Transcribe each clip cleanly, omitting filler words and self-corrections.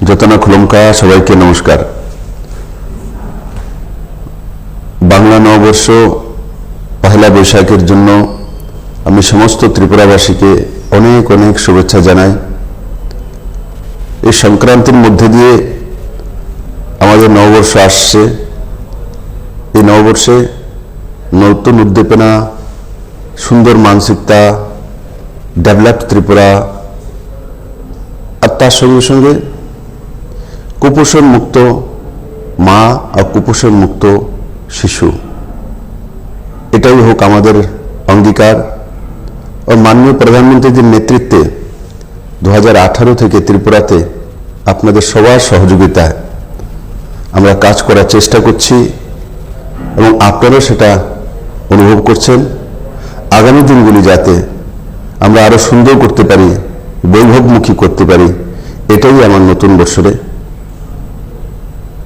যতনা খুলমকা সবাইকে নমস্কার। বাংলা নববর্ষ পহেলা বৈশাখের জন্য আমি সমস্ত ত্রিপুরাবাসীকে অনেক অনেক শুভেচ্ছা জানাই। এই সংক্রান্তির মধ্যে দিয়ে আমাদের নববর্ষ আসছে। এই নববর্ষে নতুন উদ্দীপনা, সুন্দর মানসিকতা, ডেভেলপড ত্রিপুরা, আর তার সঙ্গে সঙ্গে কুপোষণ মুক্ত মা আর কুপোষণ মুক্ত শিশু, এটাই হোক আমাদের অঙ্গীকার। ও মাননীয় প্রধানমন্ত্রীর নেতৃত্বে 2018 থেকে ত্রিপুরাতে আপনাদের সবার সহযোগিতায় আমরা কাজ করার চেষ্টা করছি এবং আপনারা সেটা অনুভব করছেন। আগামী দিনগুলি যাতে আমরা আরো সুন্দর করতে পারি, বৈভবমুখী করতে পারি, এটাই আমার নতুন বছরে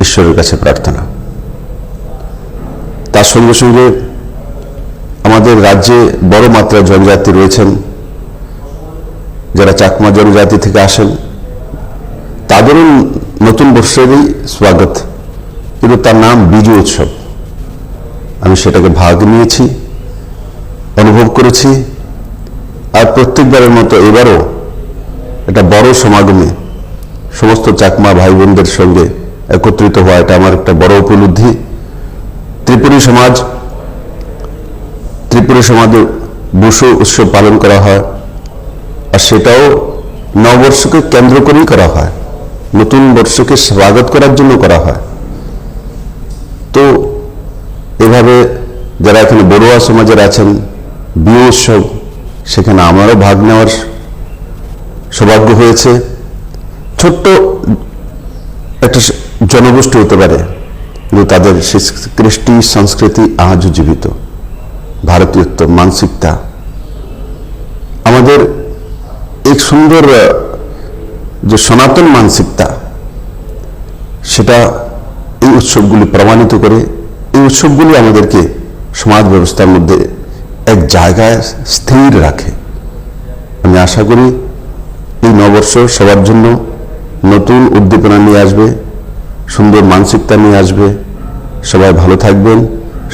ঈশ্বরের কাছে প্রার্থনা। তার সঙ্গে সঙ্গে আমাদের রাজ্যে বড় মাত্রায় জনজাতি রয়েছেন, যারা চাকমা জনজাতি থেকে আসেন, তাদেরও নতুন বর্ষেরই স্বাগত, কিন্তু তার নাম বিজু উৎসব। আমি সেটাকে ভাগ নিয়েছি, অনুভব করেছি, আর প্রত্যেকবারের মতো এবারও একটা বড় সমাগমে সমস্ত চাকমা ভাই বোনদের সঙ্গে একত্রিত হওয়া, এটা আমার একটা বড় উপলব্ধি। ত্রিপুরী সমাজে বসু উৎসব পালন করা হয়, আর সেটাও নববর্ষকে কেন্দ্র করেই করা হয়, নতুন বর্ষকে স্বাগত করার জন্য করা হয়। তো এভাবে যারা এখানে বড়ুয়া সমাজের আছেন, বিহু উৎসব, সেখানে আমারও ভাগ নেওয়ার সৌভাগ্য হয়েছে। ছোট্ট একটা জনগোষ্ঠী হতে পারে, কিন্তু তাদের কৃষ্টি সংস্কৃতি আজও জীবিত। ভারতীয়ত্ব মানসিকতা, আমাদের এক সুন্দর যে সনাতন মানসিকতা, সেটা এই উৎসবগুলি প্রমাণিত করে। এই উৎসবগুলি আমাদেরকে সমাজ ব্যবস্থার মধ্যে এক জায়গায় স্থির রাখে। আমি আশা করি এই নববর্ষ সবার জন্য নতুন উদ্দীপনা নিয়ে আসবে, সুন্দর মানসিকতা নিয়ে আসবে। সবাই ভালো থাকবেন,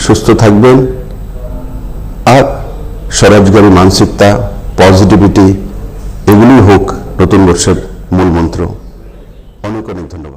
সুস্থ থাকবেন, আর স্বরাজগারী মানসিকতা, পজিটিভিটি, এগুলি হোক নতুন বর্ষের মূল মন্ত্র। অনেক অনেক ধন্যবাদ।